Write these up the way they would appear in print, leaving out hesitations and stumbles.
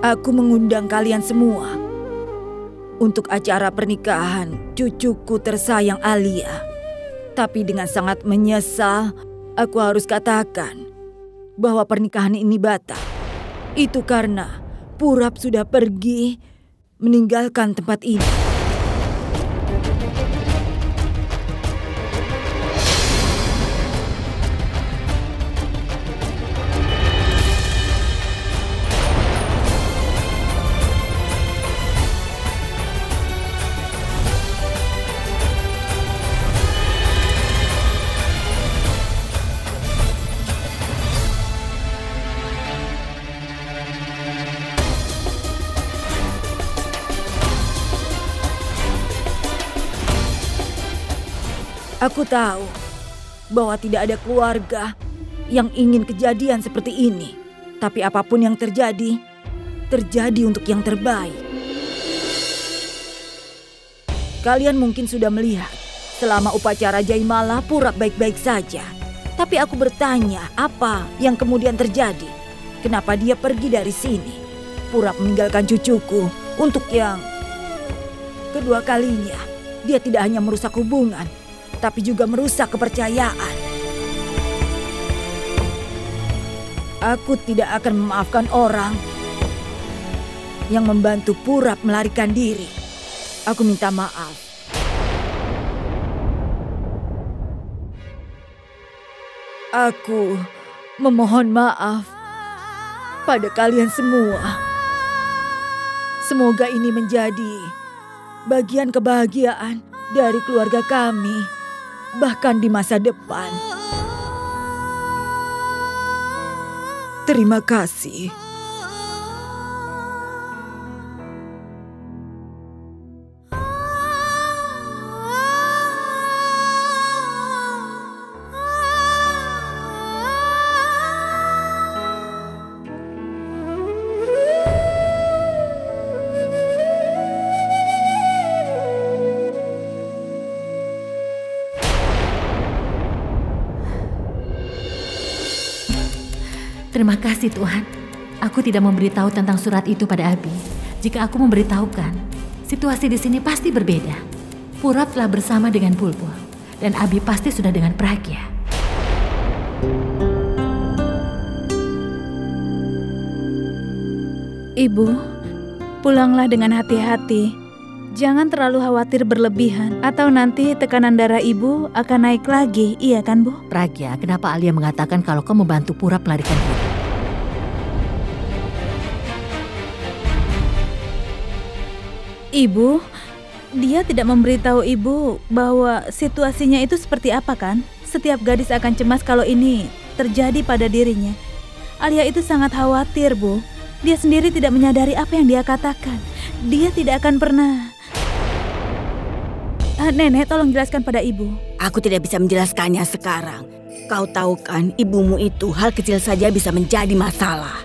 Aku mengundang kalian semua untuk acara pernikahan cucuku tersayang Alia. Tapi dengan sangat menyesal, aku harus katakan bahwa pernikahan ini batal. Itu karena Purap sudah pergi meninggalkan tempat ini. Aku tahu bahwa tidak ada keluarga yang ingin kejadian seperti ini. Tapi apapun yang terjadi, terjadi untuk yang terbaik. Kalian mungkin sudah melihat, selama upacara Jaimala Purap baik-baik saja. Tapi aku bertanya, apa yang kemudian terjadi? Kenapa dia pergi dari sini? Purap meninggalkan cucuku untuk yang kedua kalinya. Dia tidak hanya merusak hubungan, tapi juga merusak kepercayaan. Aku tidak akan memaafkan orang yang membantu Purap melarikan diri. Aku minta maaf. Aku memohon maaf pada kalian semua. Semoga ini menjadi bagian kebahagiaan dari keluarga kami, bahkan di masa depan. Terima kasih. Terima kasih Tuhan. Aku tidak memberitahu tentang surat itu pada Abi. Jika aku memberitahukan, situasi di sini pasti berbeda. Purap telah bersama dengan Bulbul, dan Abi pasti sudah dengan Pragya. Ibu, pulanglah dengan hati-hati. Jangan terlalu khawatir berlebihan, atau nanti tekanan darah ibu akan naik lagi, iya kan Bu? Pragya, kenapa Alia mengatakan kalau kau membantu Purap melarikan diri? Ibu, dia tidak memberitahu ibu bahwa situasinya itu seperti apa kan? Setiap gadis akan cemas kalau ini terjadi pada dirinya. Alia itu sangat khawatir, Bu. Dia sendiri tidak menyadari apa yang dia katakan. Dia tidak akan pernah... Nenek, tolong jelaskan pada ibu. Aku tidak bisa menjelaskannya sekarang. Kau tahu kan, ibumu itu hal kecil saja bisa menjadi masalah.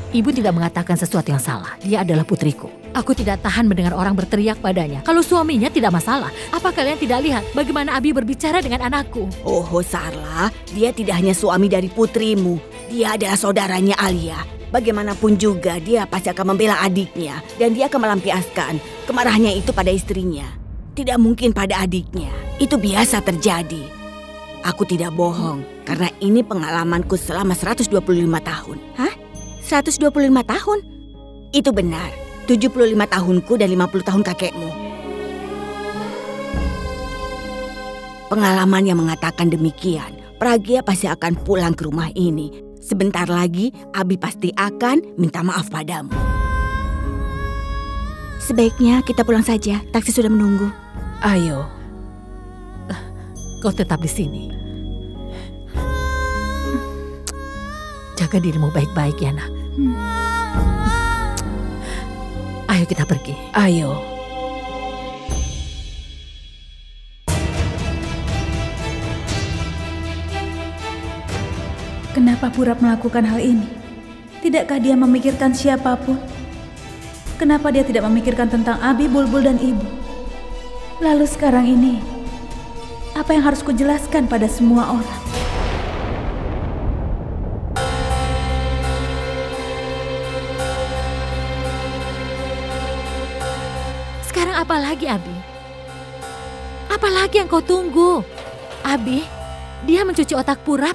Ibu tidak mengatakan sesuatu yang salah. Dia adalah putriku. Aku tidak tahan mendengar orang berteriak padanya. Kalau suaminya tidak masalah, apa kalian tidak lihat bagaimana Abi berbicara dengan anakku? Oh, Sarla, dia tidak hanya suami dari putrimu. Dia adalah saudaranya Alia. Bagaimanapun juga, dia pasti akan membela adiknya. Dan dia akan melampiaskan kemarahannya itu pada istrinya. Tidak mungkin pada adiknya. Itu biasa terjadi. Aku tidak bohong, karena ini pengalamanku selama 125 tahun. Hah? 125 tahun? Itu benar. 75 tahunku dan 50 tahun kakekmu. Pengalaman yang mengatakan demikian. Pragya pasti akan pulang ke rumah ini. Sebentar lagi, Abi pasti akan minta maaf padamu. Sebaiknya kita pulang saja. Taksi sudah menunggu. Ayo. Kau tetap di sini. Jaga dirimu baik-baik ya, nak. Ayo kita pergi. Ayo. Kenapa Purap melakukan hal ini? Tidakkah dia memikirkan siapapun? Kenapa dia tidak memikirkan tentang Abi, Bulbul, dan Ibu? Lalu sekarang ini, apa yang harus kujelaskan pada semua orang? Sekarang apa lagi, Abi? Apa lagi yang kau tunggu? Abi, dia mencuci otak Purap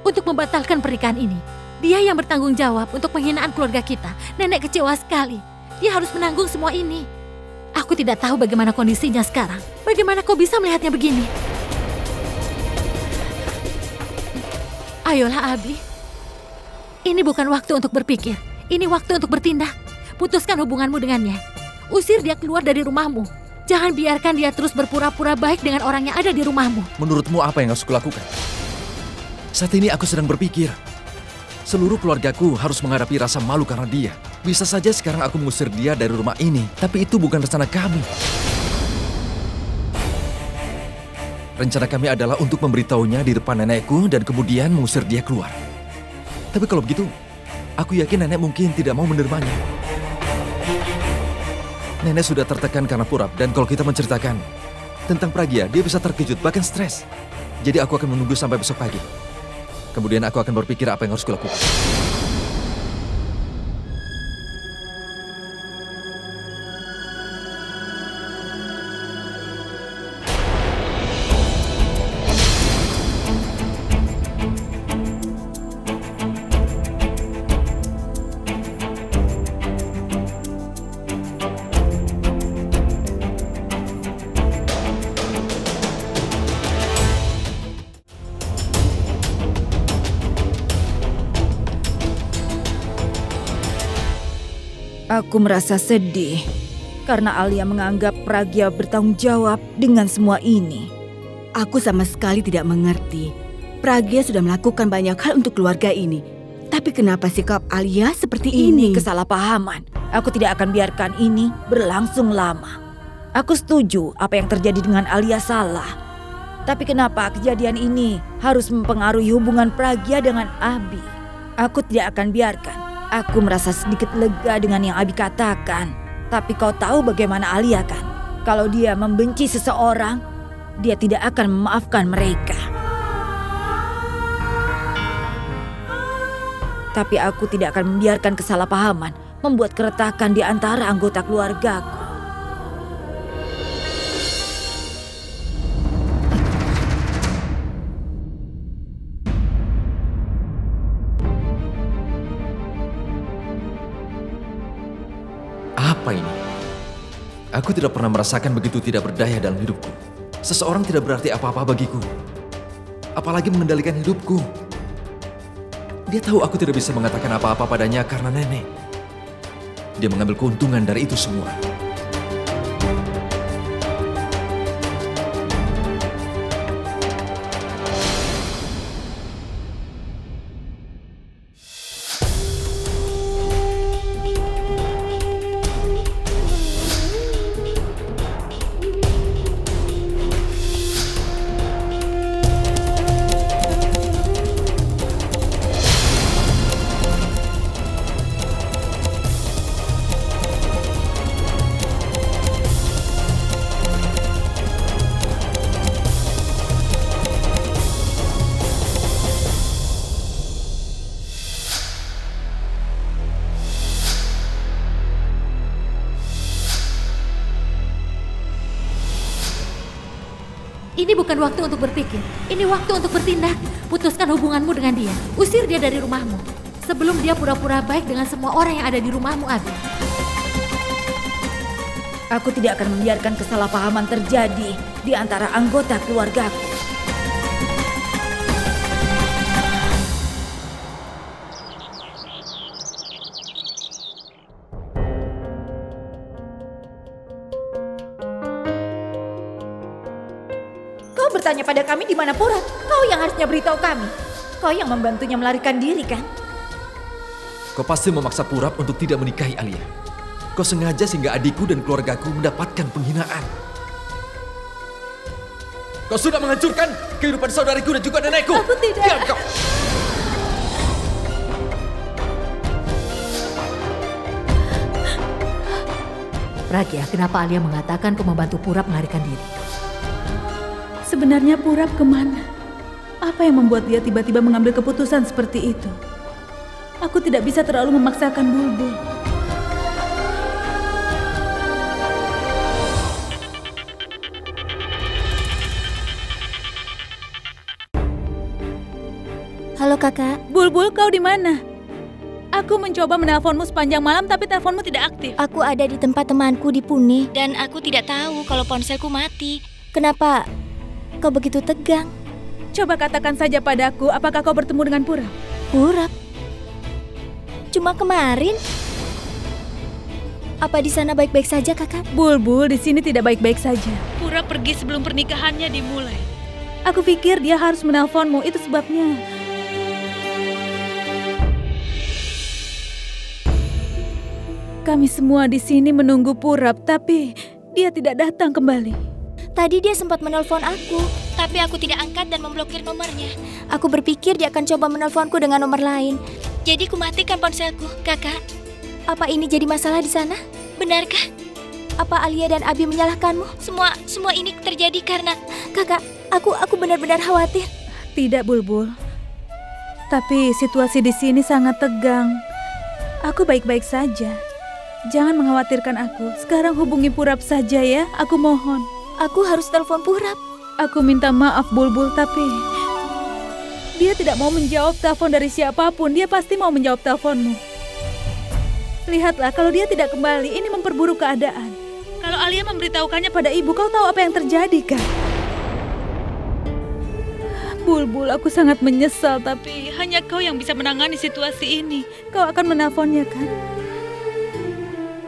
untuk membatalkan pernikahan ini. Dia yang bertanggung jawab untuk penghinaan keluarga kita. Nenek kecewa sekali. Dia harus menanggung semua ini. Aku tidak tahu bagaimana kondisinya sekarang. Bagaimana kau bisa melihatnya begini? Ayolah, Abi. Ini bukan waktu untuk berpikir. Ini waktu untuk bertindak. Putuskan hubunganmu dengannya. Usir dia keluar dari rumahmu. Jangan biarkan dia terus berpura-pura baik dengan orang yang ada di rumahmu. Menurutmu apa yang harus kulakukan? Saat ini aku sedang berpikir. Seluruh keluargaku harus menghadapi rasa malu karena dia. Bisa saja sekarang aku mengusir dia dari rumah ini. Tapi itu bukan rencana kami. Rencana kami adalah untuk memberitahunya di depan nenekku dan kemudian mengusir dia keluar. Tapi kalau begitu, aku yakin nenek mungkin tidak mau menerimanya. Nenek sudah tertekan karena Purap, dan kalau kita menceritakan tentang Pragya, dia bisa terkejut, bahkan stres. Jadi aku akan menunggu sampai besok pagi. Kemudian aku akan berpikir apa yang harus kulakukan. Aku merasa sedih karena Alia menganggap Pragya bertanggung jawab dengan semua ini. Aku sama sekali tidak mengerti. Pragya sudah melakukan banyak hal untuk keluarga ini. Tapi kenapa sikap Alia seperti ini? Ini kesalahpahaman. Aku tidak akan biarkan ini berlangsung lama. Aku setuju apa yang terjadi dengan Alia salah. Tapi kenapa kejadian ini harus mempengaruhi hubungan Pragya dengan Abi? Aku tidak akan biarkan. Aku merasa sedikit lega dengan yang Abi katakan. Tapi kau tahu bagaimana Alia kan? Kalau dia membenci seseorang, dia tidak akan memaafkan mereka. Tapi aku tidak akan membiarkan kesalahpahaman membuat keretakan di antara anggota keluargaku. Apa ini? Aku tidak pernah merasakan begitu tidak berdaya dalam hidupku. Seseorang tidak berarti apa-apa bagiku. Apalagi mengendalikan hidupku. Dia tahu aku tidak bisa mengatakan apa-apa padanya karena nenek. Dia mengambil keuntungan dari itu semua. Ini bukan waktu untuk berpikir. Ini waktu untuk bertindak. Putuskan hubunganmu dengan dia. Usir dia dari rumahmu. Sebelum dia pura-pura baik dengan semua orang yang ada di rumahmu, Abi. Aku tidak akan membiarkan kesalahpahaman terjadi di antara anggota keluargaku. Kau bertanya pada kami di mana Purap. Kau yang harusnya beritahu kami. Kau yang membantunya melarikan diri kan? Kau pasti memaksa Purap untuk tidak menikahi Alia. Kau sengaja sehingga adikku dan keluargaku mendapatkan penghinaan. Kau sudah menghancurkan kehidupan saudariku dan juga nenekku. Aku tidak. Diam kau. Pragya, kenapa Alia mengatakan kau membantu Purap melarikan diri? Sebenarnya Purap kemana? Apa yang membuat dia tiba-tiba mengambil keputusan seperti itu? Aku tidak bisa terlalu memaksakan Bulbul. Kakak. Bulbul, kau di mana? Aku mencoba menelponmu sepanjang malam tapi teleponmu tidak aktif. Aku ada di tempat temanku di Pune dan aku tidak tahu kalau ponselku mati. Kenapa kau begitu tegang? Coba katakan saja padaku, apakah kau bertemu dengan Purap? Purap? Cuma kemarin. Apa di sana baik-baik saja, Kakak? Bulbul, di sini tidak baik-baik saja. Purap pergi sebelum pernikahannya dimulai. Aku pikir dia harus menelponmu, itu sebabnya. Kami semua di sini menunggu Purap, tapi dia tidak datang kembali. Tadi dia sempat menelpon aku, tapi aku tidak angkat dan memblokir nomornya. Aku berpikir dia akan coba menelponku dengan nomor lain. Jadi kumatikan ponselku. Kakak, apa ini jadi masalah di sana? Benarkah? Apa Alia dan Abi menyalahkanmu? Semua ini terjadi karena Kakak, aku benar-benar khawatir. Tidak, Bulbul. Tapi situasi di sini sangat tegang. Aku baik-baik saja. Jangan mengkhawatirkan aku. Sekarang hubungi Purap saja ya, aku mohon. Aku harus telepon Purap. Aku minta maaf, Bulbul, tapi dia tidak mau menjawab telepon dari siapapun. Dia pasti mau menjawab teleponmu. Lihatlah, kalau dia tidak kembali, ini memperburuk keadaan. Kalau Alia memberitahukannya pada ibu, kau tahu apa yang terjadi, kan? Bulbul, aku sangat menyesal, tapi hanya kau yang bisa menangani situasi ini. Kau akan menelponnya, kan?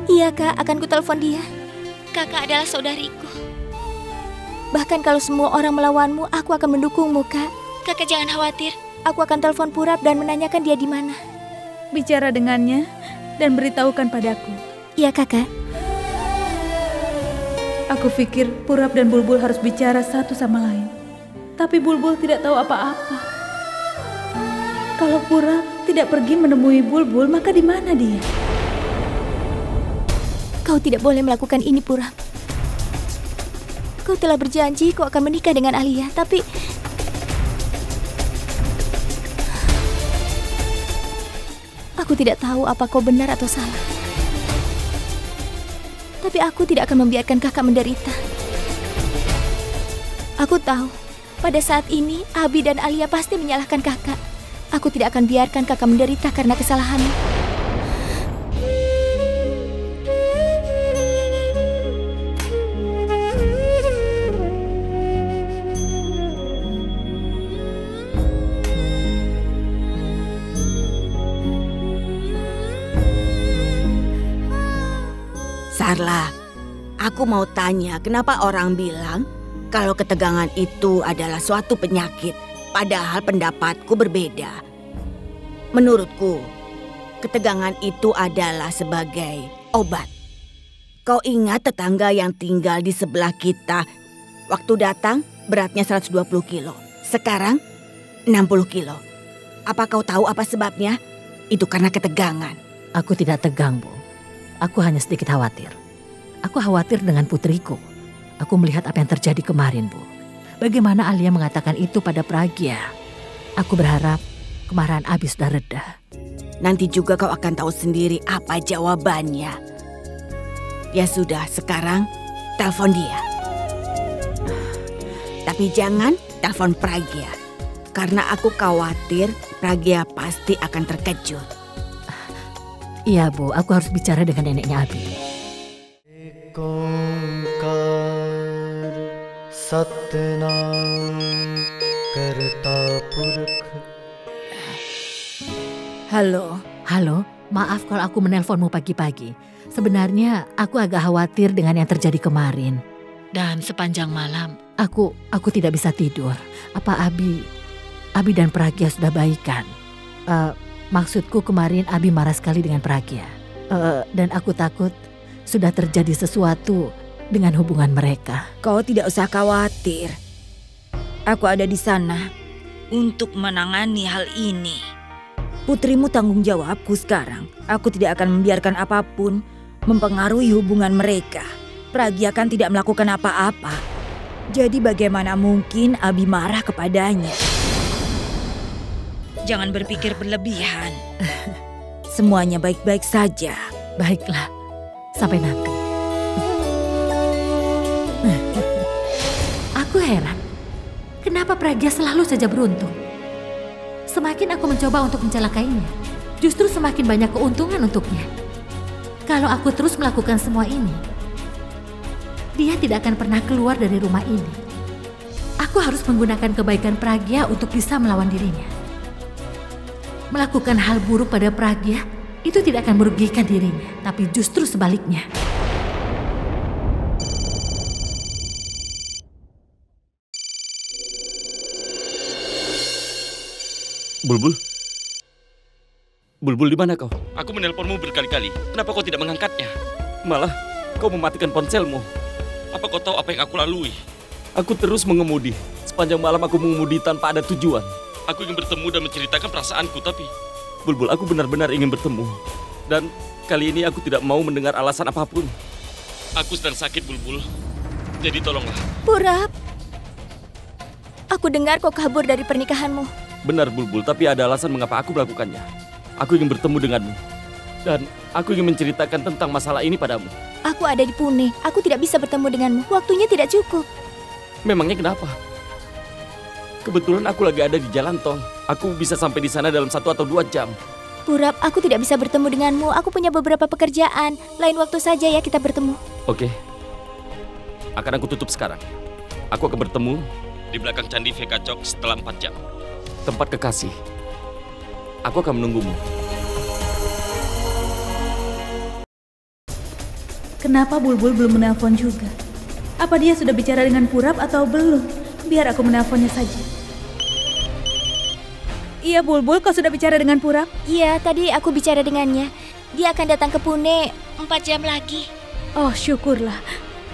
Iya, Kak, akan kutelepon dia. Kakak adalah saudariku. Bahkan kalau semua orang melawanmu, aku akan mendukungmu, Kak. Kakak jangan khawatir. Aku akan telepon Purap dan menanyakan dia di mana. Bicara dengannya dan beritahukan padaku. Iya, Kakak. Aku pikir Purap dan Bulbul harus bicara satu sama lain. Tapi Bulbul tidak tahu apa-apa. Kalau Purap tidak pergi menemui Bulbul, maka di mana dia? Kau tidak boleh melakukan ini, Purap. Kau telah berjanji kau akan menikah dengan Alia, tapi aku tidak tahu apa kau benar atau salah. Tapi aku tidak akan membiarkan kakak menderita. Aku tahu, pada saat ini Abi dan Alia pasti menyalahkan kakak. Aku tidak akan biarkan kakak menderita karena kesalahanmu. Sarla, aku mau tanya kenapa orang bilang kalau ketegangan itu adalah suatu penyakit, padahal pendapatku berbeda. Menurutku, ketegangan itu adalah sebagai obat. Kau ingat tetangga yang tinggal di sebelah kita, waktu datang beratnya 120 kilo, sekarang 60 kilo. Apa kau tahu apa sebabnya? Itu karena ketegangan. Aku tidak tegang, Bu. Aku hanya sedikit khawatir. Aku khawatir dengan putriku. Aku melihat apa yang terjadi kemarin, Bu. Bagaimana Alia mengatakan itu pada Pragya. Aku berharap kemarahan Abi sudah reda. Nanti juga kau akan tahu sendiri apa jawabannya. Ya sudah, sekarang telepon dia. Tapi jangan telepon Pragya. Karena aku khawatir Pragya pasti akan terkejut. Iya, Bu, aku harus bicara dengan neneknya Abi. Halo. Halo, maaf kalau aku menelponmu pagi-pagi. Sebenarnya aku agak khawatir dengan yang terjadi kemarin. Dan sepanjang malam, aku tidak bisa tidur. Apa Abi dan Pragya sudah baikan? Maksudku kemarin Abi marah sekali dengan Pragya. Dan aku takut sudah terjadi sesuatu dengan hubungan mereka. Kau tidak usah khawatir. Aku ada di sana untuk menangani hal ini. Putrimu tanggung jawabku sekarang. Aku tidak akan membiarkan apapun mempengaruhi hubungan mereka. Pragya kan tidak melakukan apa-apa. Jadi bagaimana mungkin Abi marah kepadanya? Jangan berpikir berlebihan. Semuanya baik-baik saja. Baiklah, sampai nanti. Aku heran, kenapa Pragya selalu saja beruntung? semakin aku mencoba untuk mencelakainya, justru semakin banyak keuntungan untuknya. Kalau aku terus melakukan semua ini, dia tidak akan pernah keluar dari rumah ini. Aku harus menggunakan kebaikan Pragya untuk bisa melawan dirinya. Melakukan hal buruk pada Pragya itu tidak akan merugikan dirinya, tapi justru sebaliknya. Bulbul? Bulbul, di mana kau? Aku menelponmu berkali-kali. Kenapa kau tidak mengangkatnya? Malah kau mematikan ponselmu. Apa kau tahu apa yang aku lalui? Aku terus mengemudi. Sepanjang malam aku mengemudi tanpa ada tujuan. Aku ingin bertemu dan menceritakan perasaanku, tapi Bulbul, aku benar-benar ingin bertemu. Dan kali ini aku tidak mau mendengar alasan apapun. Aku sedang sakit, Bulbul. Jadi tolonglah. Purap, aku dengar kau kabur dari pernikahanmu. Benar, Bulbul, tapi ada alasan mengapa aku melakukannya. Aku ingin bertemu denganmu. Dan aku ingin menceritakan tentang masalah ini padamu. Aku ada di Pune. Aku tidak bisa bertemu denganmu. Waktunya tidak cukup. Memangnya kenapa? Kebetulan aku lagi ada di jalan tol. Aku bisa sampai di sana dalam 1 atau 2 jam. Purap, aku tidak bisa bertemu denganmu. Aku punya beberapa pekerjaan. Lain waktu saja ya kita bertemu. Oke. Akan aku tutup sekarang. Aku akan bertemu di belakang Candi Vekacok setelah 4 jam. Tempat kekasih. Aku akan menunggumu. Kenapa Bulbul belum menelpon juga? Apa dia sudah bicara dengan Purap atau belum? Biar aku menelponnya saja. Iya Bulbul, kau sudah bicara dengan Purap? Iya, tadi aku bicara dengannya. Dia akan datang ke Pune 4 jam lagi. Oh, syukurlah.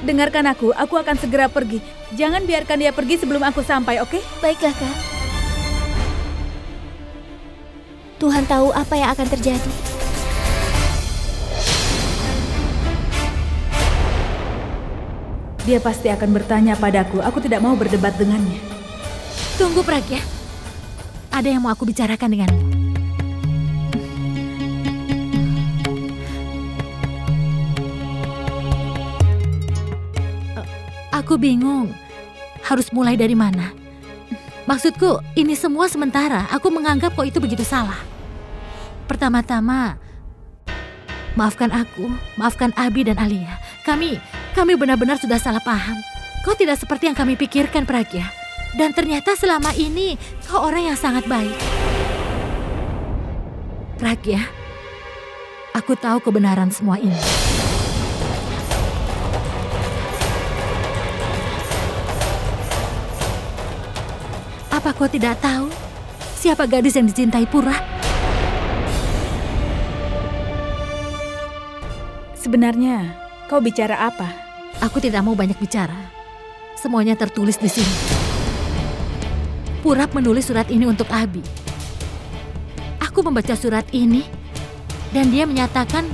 Dengarkan aku akan segera pergi. Jangan biarkan dia pergi sebelum aku sampai, oke? Baiklah, Kak. Tuhan tahu apa yang akan terjadi. Dia pasti akan bertanya padaku. Aku tidak mau berdebat dengannya. Tunggu, Pragya. Ada yang mau aku bicarakan denganmu. Aku bingung. Harus mulai dari mana? Maksudku, ini semua sementara. Aku menganggap kau itu begitu salah. Pertama-tama, maafkan aku, maafkan Abi dan Alia. Kami benar-benar sudah salah paham. Kau tidak seperti yang kami pikirkan, Pragya. Dan ternyata selama ini kau orang yang sangat baik. Pragya, aku tahu kebenaran semua ini. Apa kau tidak tahu siapa gadis yang dicintai Purap? Sebenarnya, kau bicara apa? Aku tidak mau banyak bicara. Semuanya tertulis di sini. Purap menulis surat ini untuk Abi. Aku membaca surat ini, dan dia menyatakan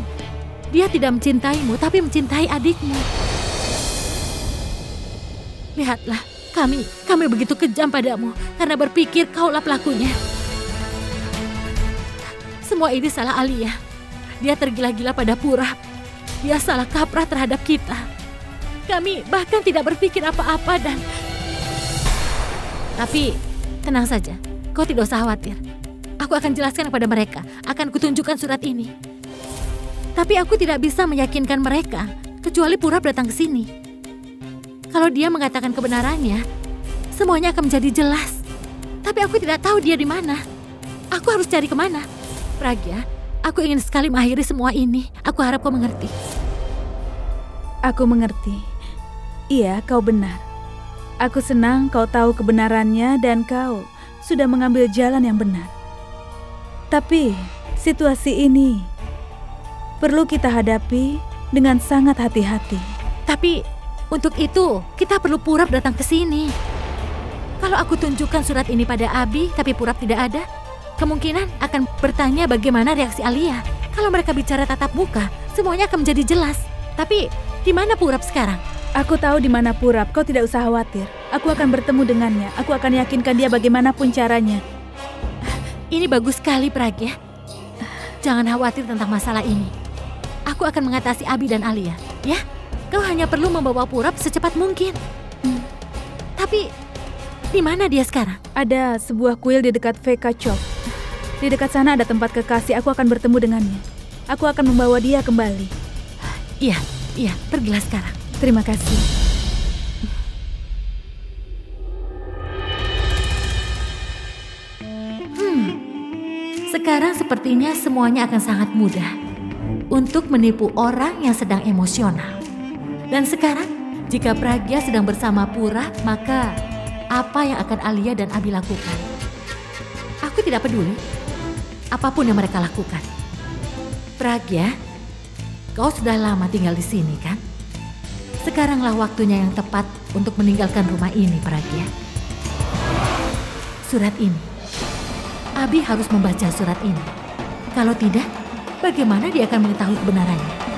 dia tidak mencintaimu, tapi mencintai adikmu. Lihatlah, kami begitu kejam padamu karena berpikir kaulah pelakunya. Semua ini salah Alia. Dia tergila-gila pada Purap. Dia salah kaprah terhadap kita. Kami bahkan tidak berpikir apa-apa dan... Tapi, tenang saja. Kau tidak usah khawatir. Aku akan jelaskan kepada mereka. Akan kutunjukkan surat ini. Tapi aku tidak bisa meyakinkan mereka, kecuali Purap datang ke sini. Kalau dia mengatakan kebenarannya, semuanya akan menjadi jelas. Tapi aku tidak tahu dia di mana. Aku harus cari kemana. Pragya, aku ingin sekali mengakhiri semua ini. Aku harap kau mengerti. Aku mengerti. Iya, kau benar. Aku senang kau tahu kebenarannya dan kau sudah mengambil jalan yang benar. Tapi situasi ini perlu kita hadapi dengan sangat hati-hati. Tapi untuk itu kita perlu Purap datang ke sini. Kalau aku tunjukkan surat ini pada Abi tapi Purap tidak ada, kemungkinan akan bertanya bagaimana reaksi Alia. Kalau mereka bicara tatap muka, semuanya akan menjadi jelas. Tapi di mana Purap sekarang? Aku tahu di mana Purap, kau tidak usah khawatir. Aku akan bertemu dengannya. Aku akan yakinkan dia bagaimanapun caranya. Ini bagus sekali, Pragya. Jangan khawatir tentang masalah ini. Aku akan mengatasi Abi dan Alia, ya? Kau hanya perlu membawa Purap secepat mungkin. Tapi di mana dia sekarang? Ada sebuah kuil di dekat Vekacok. Di dekat sana ada tempat kekasih, aku akan bertemu dengannya. Aku akan membawa dia kembali. Iya, pergilah sekarang. Terima kasih. Sekarang sepertinya semuanya akan sangat mudah untuk menipu orang yang sedang emosional. Dan sekarang, jika Pragya sedang bersama Purap, maka apa yang akan Alia dan Abi lakukan? Aku tidak peduli apapun yang mereka lakukan. Pragya, kau sudah lama tinggal di sini kan? Sekaranglah waktunya yang tepat untuk meninggalkan rumah ini, Pragya. Surat ini. Abi harus membaca surat ini. Kalau tidak, bagaimana dia akan mengetahui kebenarannya?